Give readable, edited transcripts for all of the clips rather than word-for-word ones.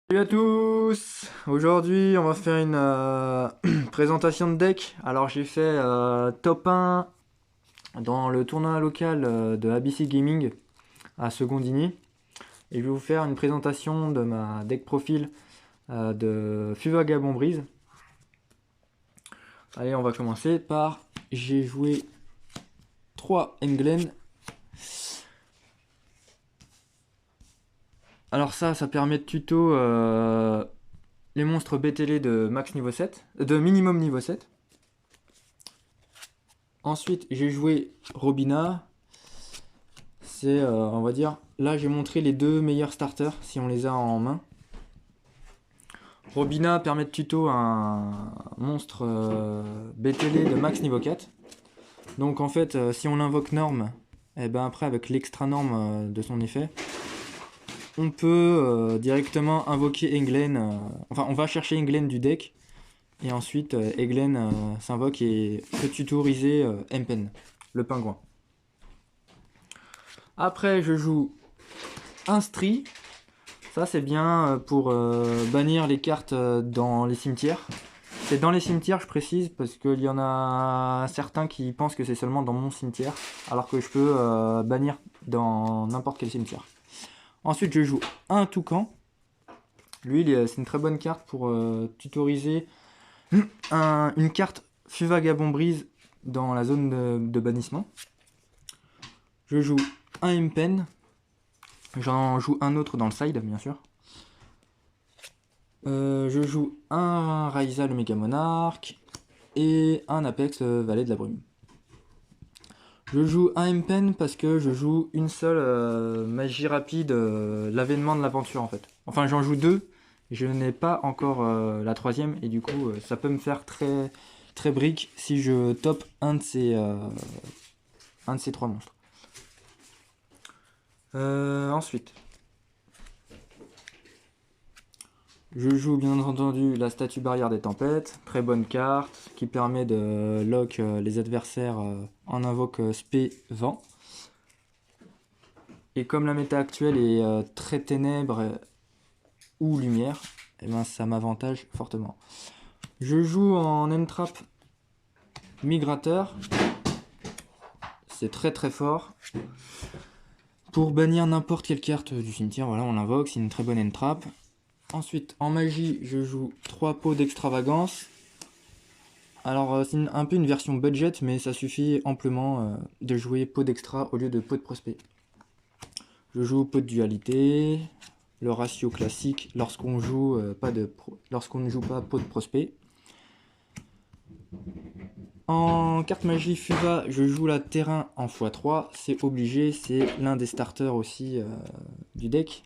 Salut à tous! Aujourd'hui, on va faire une présentation de deck. Alors, j'ai fait top 1 dans le tournoi local de ABC Gaming à Secondigny. Et je vais vous faire une présentation de ma deck profil de Fuva Gabon Brise. Allez, on va commencer par... J'ai joué 3 Englen. Alors ça permet de tuto les monstres BTL de max niveau 7, de minimum niveau 7. Ensuite, j'ai joué Robina. C'est, on va dire, là j'ai montré les deux meilleurs starters si on les a en main. Robina permet de tuto un monstre BTL de max niveau 4. Donc en fait, si on l'invoque norme, et ben après avec l'extra norme de son effet, on peut directement invoquer Englen. Enfin, on va chercher Englen du deck. Et ensuite, Englen s'invoque et peut tutoriser Empen, le pingouin. Après, je joue un Stri. Ça, c'est bien pour bannir les cartes dans les cimetières. C'est dans les cimetières, je précise, parce qu'il y en a certains qui pensent que c'est seulement dans mon cimetière, alors que je peux bannir dans n'importe quel cimetière. Ensuite, je joue un toucan. Lui, c'est une très bonne carte pour tutoriser une carte Fuvagabond Brise dans la zone de bannissement. Je joue un Impen. J'en joue un autre dans le side, bien sûr. Je joue un Raiza le Méga Monarque et un Apex Valet de la Brume. Je joue un Impen parce que je joue une seule magie rapide, l'avènement de l'aventure en fait. Enfin, j'en joue deux, je n'ai pas encore la troisième et du coup, ça peut me faire très très brique si je top un de ces trois monstres. Ensuite, je joue bien entendu la statue barrière des tempêtes, très bonne carte qui permet de lock les adversaires en invoque spé vent. Et comme la méta actuelle est très ténèbres ou lumière, et ben ça m'avantage fortement. Je joue en entrap migrateur, c'est très très fort. Pour bannir n'importe quelle carte du cimetière, voilà, on l'invoque, c'est une très bonne entrap. Ensuite, en magie, je joue 3 pots d'extravagance. Alors, c'est un peu une version budget, mais ça suffit amplement de jouer pot d'extra au lieu de pot de prospect. Je joue pot de dualité, le ratio classique lorsqu'on joue lorsqu'on ne joue pas pot de prospect. En carte magie Fuva, je joue la terrain en x3, c'est obligé, c'est l'un des starters aussi du deck.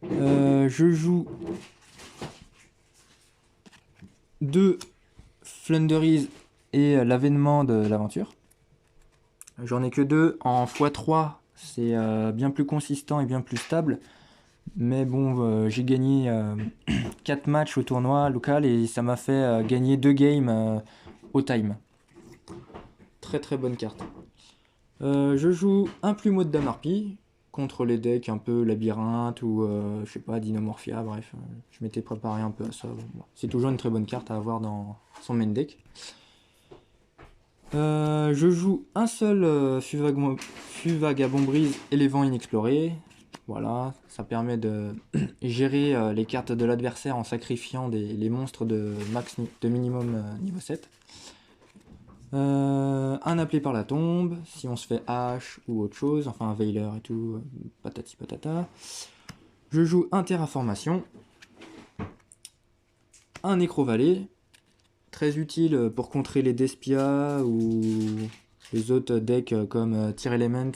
Je joue 2 Flunderies et l'avènement de l'aventure. J'en ai que 2 en x3, c'est bien plus consistant et bien plus stable. Mais bon, j'ai gagné 4 matchs au tournoi local et ça m'a fait gagner 2 games au time. Très très bonne carte. Je joue un plumeau de Damarpi contre les decks un peu labyrinthe ou je sais pas, Dinomorphia, bref. Je m'étais préparé un peu à ça. Bon, c'est toujours une très bonne carte à avoir dans son main deck. Je joue un seul Fuvagabond Brise et les vents inexplorés. Voilà, ça permet de gérer les cartes de l'adversaire en sacrifiant les monstres de minimum niveau 7. Un appelé par la tombe, si on se fait hache ou autre chose, enfin un Veiler et tout, patati patata. Je joue un terraformation, un Nécrovalet, très utile pour contrer les Despia ou les autres decks comme Tear Element.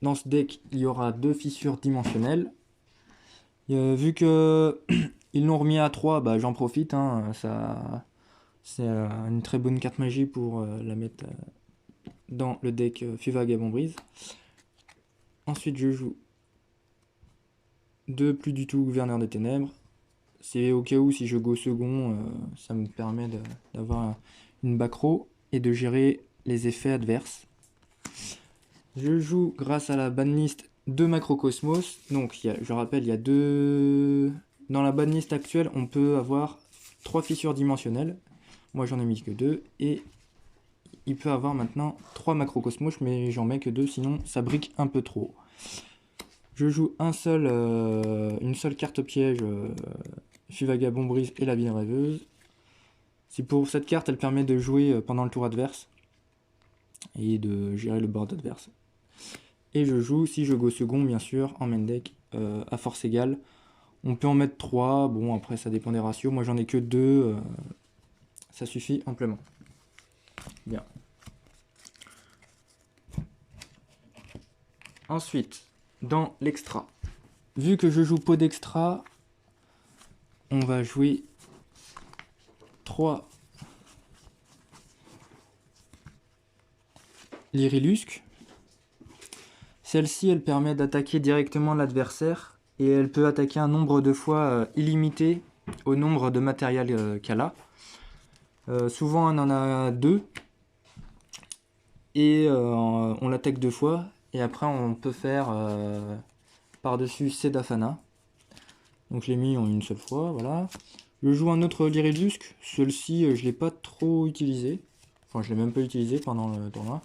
Dans ce deck, il y aura 2 fissures dimensionnelles. Vu que ils l'ont remis à 3, bah, j'en profite. Hein, c'est une très bonne carte magie pour la mettre dans le deck Fuvagabond Brise. Ensuite, je joue 2 plus du tout Gouverneur des Ténèbres. C'est au cas où, si je go second, ça me permet d'avoir une back row et de gérer les effets adverses. Je joue grâce à la banlist de Macrocosmos. Donc, je rappelle, il y a deux. Dans la banlist actuelle, on peut avoir 3 fissures dimensionnelles. Moi, j'en ai mis que 2. Et il peut avoir maintenant 3 Macrocosmos, mais j'en mets que 2, sinon ça brique un peu trop. Je joue une seule carte piège, Fuvagabond Brise et la Ville Rêveuse. C'est pour cette carte, elle permet de jouer pendant le tour adverse et de gérer le board adverse. Et je joue, si je go second, bien sûr, en main deck, à force égale. On peut en mettre 3, bon après ça dépend des ratios. Moi j'en ai que 2, ça suffit amplement. Bien. Ensuite, dans l'extra, vu que je joue pot d'extra, on va jouer 3 Lyrilusque. Celle-ci, elle permet d'attaquer directement l'adversaire et elle peut attaquer un nombre de fois illimité au nombre de matériel qu'elle a. Souvent, on en a 2 et on l'attaque 2 fois. Et après, on peut faire par-dessus Sedafana. Donc, je l'ai mis en une seule fois, voilà. Je joue un autre Lyrilusque. Celle-ci, je ne l'ai pas trop utilisé. Enfin, je ne l'ai même pas utilisé pendant le tournoi.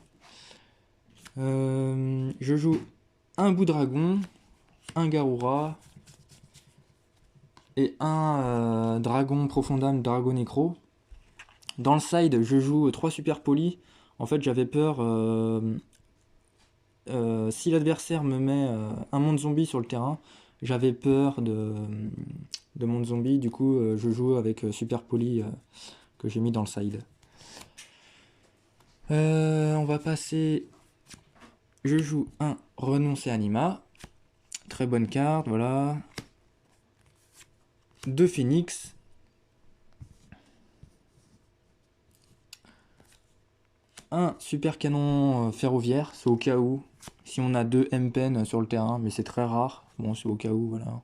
Je joue un Boudragon, un Garura et un Dragon Profondam, Dragon Nécro. Dans le side, je joue 3 Super Polis. En fait, j'avais peur, si l'adversaire me met un monde zombie sur le terrain, j'avais peur de monde zombie. Du coup, je joue avec Super Poli que j'ai mis dans le side. On va passer. Je joue un Renoncer Anima. Très bonne carte, voilà. 2 Phoenix. Un super canon ferroviaire, c'est au cas où. Si on a 2 M-Pen sur le terrain, mais c'est très rare. Bon, c'est au cas où, voilà.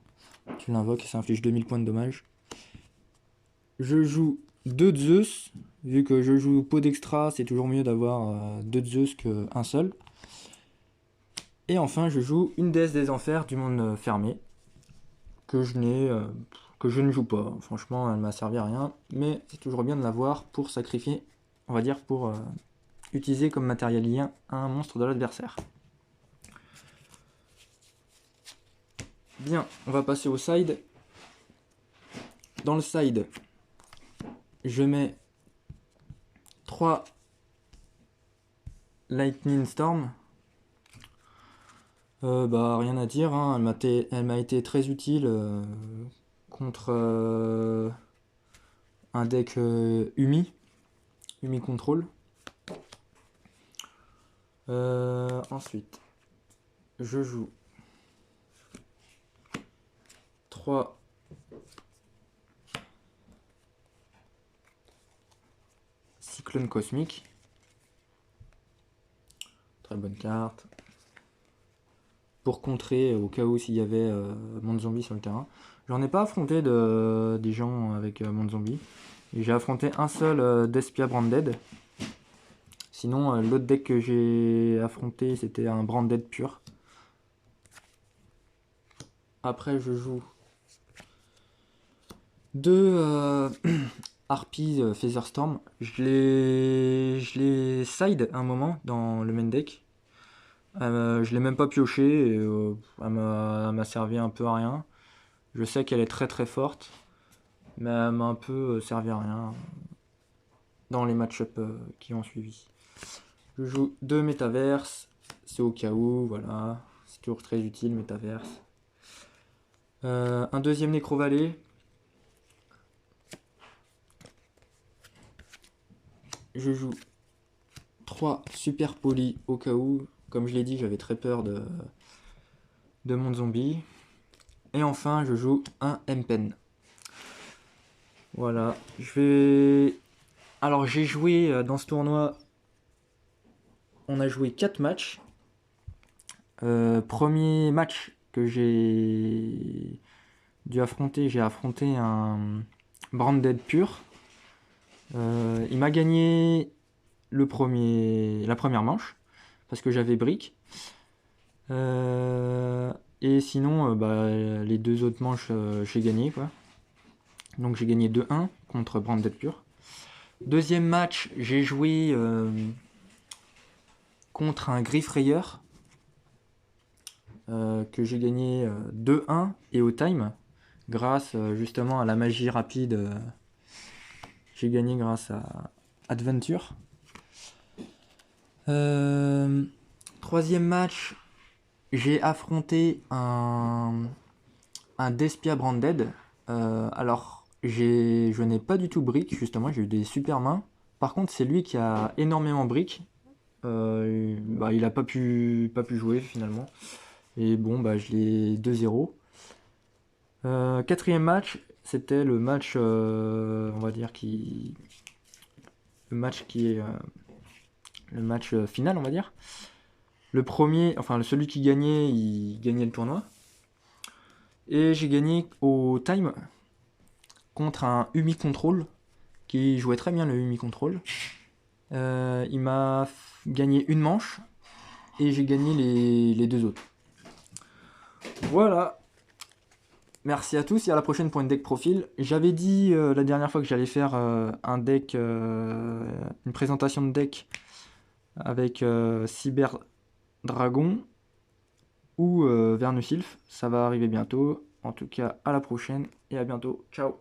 Tu l'invoques et ça inflige 2000 points de dommage. Je joue 2 Zeus. Vu que je joue pot d'extra, c'est toujours mieux d'avoir 2 Zeus qu'un seul. Et enfin, je joue une déesse des enfers du monde fermé. Que je ne joue pas. Franchement, elle m'a servi à rien. Mais c'est toujours bien de l'avoir pour sacrifier, on va dire, pour utiliser comme matériel lien un monstre de l'adversaire. Bien, on va passer au side. Dans le side, je mets 3 Lightning Storm. Bah rien à dire, hein. Elle m'a été très utile contre un deck Umi Control. Ensuite, je joue 3 Cyclone Cosmique. Très bonne carte. Pour contrer au cas où s'il y avait Monde Zombie sur le terrain. J'en ai pas affronté des gens avec Monde Zombie. J'ai affronté un seul Despia Branded. Sinon, l'autre deck que j'ai affronté, c'était un Branded pur. Après, je joue 2 Harpies Featherstorm. Je les side un moment dans le main deck. Je l'ai même pas pioché. Et, elle m'a servi un peu à rien. Je sais qu'elle est très très forte. Mais elle m'a un peu servi à rien dans les match-up qui ont suivi. Je joue 2 Métaverse. C'est au cas où, voilà. C'est toujours très utile, Métaverse. Un deuxième Nécrovalet. Je joue 3 Super Polis au cas où. Comme je l'ai dit, j'avais très peur de Monde Zombie. Et enfin, je joue un M-Pen. Voilà. Alors, j'ai joué dans ce tournoi. On a joué 4 matchs. Premier match que j'ai dû affronter, j'ai affronté un Branded pur. Il m'a gagné la première manche parce que j'avais brick. Et sinon, bah, les 2 autres manches, j'ai gagné, quoi. Donc j'ai gagné 2-1 contre Branded Pure. Deuxième match, j'ai joué contre un Griff Rayeur que j'ai gagné 2-1 et au time grâce justement à la magie rapide. J'ai gagné grâce à Adventure. Troisième match, j'ai affronté un Despia Branded. Alors, je n'ai pas du tout brick, justement, j'ai eu des super mains. Par contre, c'est lui qui a énormément brick. Bah, il a pas pu jouer finalement. Et bon, bah, je l'ai 2-0. Quatrième match, c'était le match, on va dire, le match qui est le match final, on va dire. Le premier, enfin celui qui gagnait, il gagnait le tournoi. Et j'ai gagné au time contre un Umi Control qui jouait très bien le Umi Control. Il m'a gagné une manche et j'ai gagné les 2 autres. Voilà. Merci à tous et à la prochaine pour une deck profil. J'avais dit la dernière fois que j'allais faire un deck, une présentation de deck avec Cyber Dragon ou Vernusylph. Ça va arriver bientôt. En tout cas, à la prochaine et à bientôt. Ciao.